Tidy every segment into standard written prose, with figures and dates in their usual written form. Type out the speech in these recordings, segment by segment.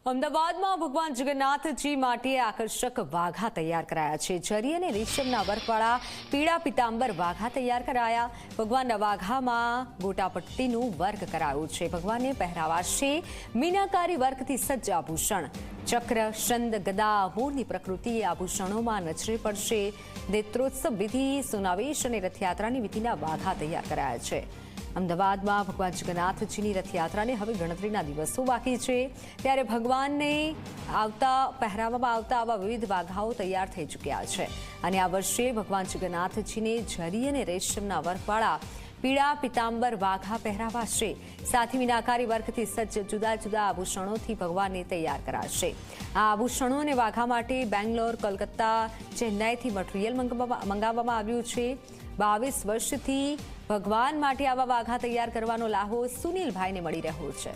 અમદાવાદમાં ભગવાન જગન્નાથજી માટે આકર્ષક વાઘા તૈયાર કરાયા છે। જરી અને રેશમના વર્કવાળા પીળા પીતાંબર વાઘા તૈયાર કરાયા। ભગવાનના વાઘામાં ગોટાપટ્ટીનું વર્ક કરાયું છે। ભગવાનને પહેરાવાશે મીનાકારી વર્કથી સજ્જ આભૂષણ। ચક્ર, શંદ, ગદા, મોરની પ્રકૃતિ આભૂષણોમાં નજરે પડશે। નેત્રોત્સવ વિધિ, સુનાવેશ અને રથયાત્રાની વિધિના વાઘા તૈયાર કરાયા છે। અમદાવાદમાં ભગવાન જગન્નાથજીની રથયાત્રાને હવે ગણતરીના દિવસો બાકી છે, ત્યારે ભગવાનને પહેરાવવામાં આવતા આવા વિવિધ વાઘાઓ તૈયાર થઈ ચૂક્યા છે। અને આ વર્ષે ભગવાન જગન્નાથજીને જરી અને રેશમના વર્કવાળા પીળા પીતાંબર વાઘા પહેરાવાશે। સાથે મીનાકારી વર્કથી સજ્જ જુદા જુદા આભૂષણોથી ભગવાનને તૈયાર કરાશે। આ આભૂષણો અને વાઘા માટે બેંગ્લોર, કોલકાતા, ચેન્નાઈથી મટીરિયલ મંગાવવામાં આવ્યું છે। 22 વર્ષથી ભગવાન માટે આવા વાઘા તૈયાર કરવાનો લાહો સુનિલભાઈને મળી રહ્યો છે।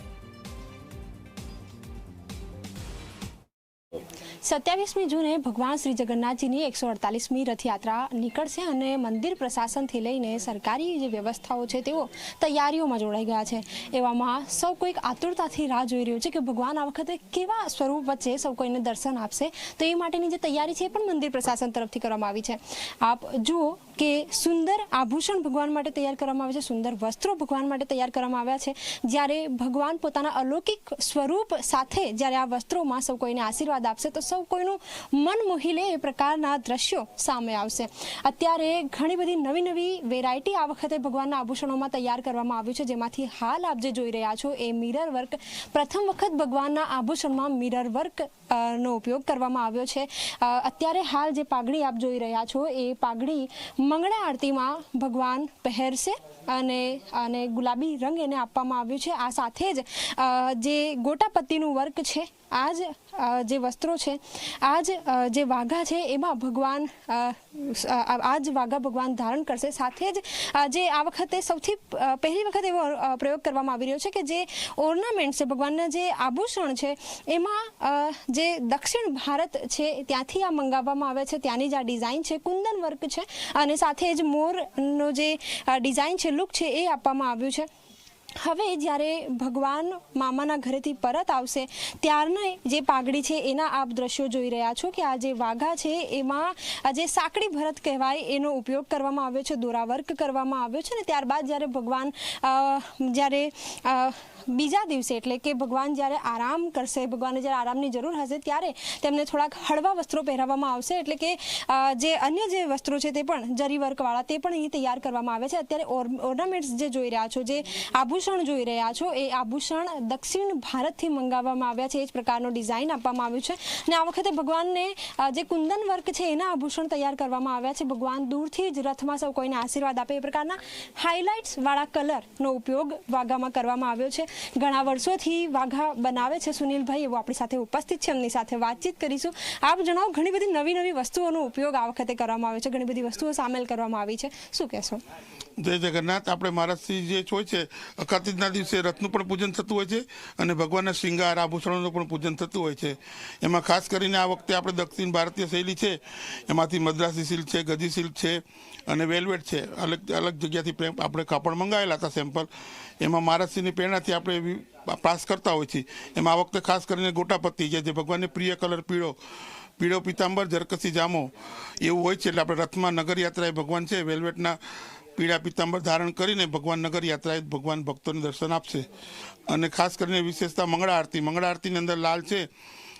27મી જૂને ભગવાન શ્રી જગન્નાથજીની 148મી રથયાત્રા નીકળશે અને મંદિર પ્રશાસનથી લઈને સરકારી જે વ્યવસ્થાઓ છે તેઓ તૈયારીઓમાં જોડાઈ ગયા છે। એવામાં સૌ કોઈક આતુરતાથી રાહ જોઈ રહ્યું છે કે ભગવાન આ વખતે કેવા સ્વરૂપ વચ્ચે સૌ કોઈને દર્શન આપશે। તો એ માટેની જે તૈયારી છે એ પણ મંદિર પ્રશાસન તરફથી કરવામાં આવી છે। આપ જુઓ કે સુંદર આભૂષણ ભગવાન માટે તૈયાર કરવામાં આવે છે, સુંદર વસ્ત્રો ભગવાન માટે તૈયાર કરવામાં આવ્યા છે। જ્યારે ભગવાન પોતાના અલૌકિક સ્વરૂપ સાથે જ્યારે આ વસ્ત્રોમાં સૌ કોઈને આશીર્વાદ આપશે તો સૌ કોઈનું મન મોહી લે એ પ્રકારના દ્રશ્યો સામે આવશે। અત્યારે ઘણી બધી નવી નવી વેરાયટી આ વખતે ભગવાનના આભૂષણોમાં તૈયાર કરવામાં આવ્યું છે, જેમાંથી હાલ આપ જે જોઈ રહ્યા છો એ મિરર વર્ક। પ્રથમ વખત ભગવાનના આભૂષણમાં મિરર વર્ક નો ઉપયોગ કરવામાં આવ્યો છે। અત્યારે હાલ જે પાઘડી આપ જોઈ રહ્યા છો એ પાઘડી મંગળા આરતીમાં ભગવાન પહેરશે અને ગુલાબી રંગ એને આપવામાં આવ્યું છે। આ સાથે જ જે ગોટાપત્તીનું વર્ક છે, આ જ જે વસ્ત્રો છે, આ જ જે વાઘા છે એમાં ભગવાન આ જ વાઘા ભગવાન ધારણ કરશે। સાથે જ જે આ વખતે સૌથી પહેલી વખત એવો પ્રયોગ કરવામાં આવી રહ્યો છે કે જે ઓર્નામેન્ટ છે, ભગવાનના જે આભૂષણ છે એમાં જે દક્ષિણ ભારત છે ત્યાંથી આ મંગાવવામાં આવે છે, ત્યાંની જ આ ડિઝાઇન છે, કુંદન વર્ક છે અને સાથે જ મોરનો જે ડિઝાઇન છે, લુક છે એ આપવામાં આવ્યું છે। હવે જ્યારે ભગવાન મામાના ઘરેથી પરત આવશે ત્યારના જે પાઘડી છે એના આપ દ્રશ્યો જોઈ રહ્યા છો કે આ જે વાઘા છે એમાં જે સાંકડી ભરત કહેવાય એનો ઉપયોગ કરવામાં આવ્યો છે, દોરા વર્ક કરવામાં આવ્યો છે। ને ત્યારબાદ જ્યારે ભગવાન બીજા દિવસે એટલે કે ભગવાન જ્યારે આરામ કરશે, ભગવાનને જ્યારે આરામની જરૂર હશે ત્યારે તેમને થોડાક હળવા વસ્ત્રો પહેરાવવામાં આવશે। એટલે કે જે અન્ય જે વસ્ત્રો છે તે પણ જરી વર્કવાળા તે પણ અહીં તૈયાર કરવામાં આવે છે। અત્યારે ઓર્નામેન્ટ્સ જે જોઈ રહ્યા છો, જે આભૂષણ જોઈ રહ્યા છો એ આભૂષણ દક્ષિણ ભારતથી મંગાવવામાં આવ્યા છે, એ જ પ્રકારનો ડિઝાઇન આપવામાં આવ્યું છે। અને આ વખતે ભગવાનને જે કુંદન વર્ક છે એના આભૂષણ તૈયાર કરવામાં આવ્યા છે। ભગવાન દૂરથી જ રથમાં સૌ કોઈને આશીર્વાદ આપે એ પ્રકારના હાઇલાઇટ્સ વાળા કલરનો ઉપયોગ વાઘામાં કરવામાં આવ્યો છે। ઘણા વર્ષોથી વાઘા બનાવે છે સુનિલભાઈ, એવો આપણી સાથે ઉપસ્થિત છે, એમની સાથે વાતચીત કરીશું। આપ જણાવો, ઘણી બધી નવી નવી વસ્તુઓનો ઉપયોગ આ વખતે કરવામાં આવ્યો છે, ઘણી બધી વસ્તુઓ સામેલ કરવામાં આવી છે, શું કહેશો? જય જગન્નાથ। આપણે મહારાજશ્રી જે હોય છે અખાત્રીજના દિવસે રથનું પણ પૂજન થતું હોય છે અને ભગવાનના શૃંગાર આભૂષણોનું પણ પૂજન થતું હોય છે। એમાં ખાસ કરીને આ વખતે આપણે દક્ષિણ ભારતીય શૈલી છે એમાંથી મદ્રાસી સિલ્ક છે, ગજી સિલ્ક છે અને વેલ્વેટ છે, અલગ અલગ જગ્યાથી આપણે કાપડ મંગાવેલા હતા સેમ્પલ। એમાં મહારાજશ્રીની પ્રેરણાથી આપણે પાસ કરતા હોય છીએ। એમાં આ વખતે ખાસ કરીને ગોટાપત્તી છે, જે ભગવાનને પ્રિય કલર પીળો પીતાંબર, જરકસી જામો એવું હોય છે। એટલે આપણે રથમાં નગરયાત્રાએ ભગવાન છે વેલ્વેટના પીળા પીતાંબર ધારણ કરીને ભગવાન નગર યાત્રાએ ભગવાન ભક્તોને દર્શન આપશે। અને ખાસ કરીને વિશેષતા મંગળા આરતીની અંદર લાલ છે,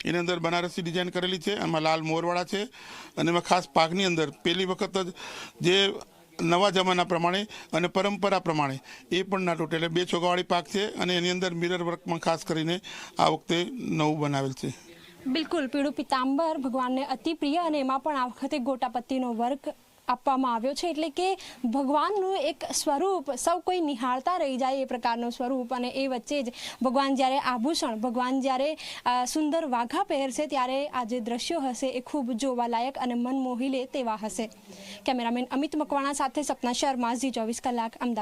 એની અંદર બનારસી ડિઝાઇન કરેલી છે, એમાં લાલ મોરવાળા છે અને એમાં ખાસ પાઘની અંદર પહેલી વખત જ જે નવા જમાના પ્રમાણે અને પરંપરા પ્રમાણે એ પણ ના તૂટે, એટલે 2 ચોગાવાળી પાક છે અને એની અંદર મિરર વર્કમાં ખાસ કરીને આ વખતે નવું બનાવેલ છે। બિલકુલ, પીળું પીતાંબર ભગવાનને અતિ પ્રિય અને એમાં પણ આ વખતે ગોટાપત્તીનો વર્ક આપવામાં આવ્યો છે। એટલે કે ભગવાનનું એક સ્વરૂપ સૌ કોઈ નિહાળતા રહી જાય એ પ્રકારનું સ્વરૂપ, અને એ વચ્ચે જ ભગવાન જ્યારે આભૂષણ, ભગવાન જ્યારે સુંદર વાઘા પહેરશે ત્યારે આ જે દ્રશ્યો હશે એ ખૂબ જોવાલાયક અને મન મોહી લે તેવા હશે। કેમેરામેન અમિત મકવાણા સાથે સપના શર્મા, ઝી 24 કલાક, અમદાવાદ।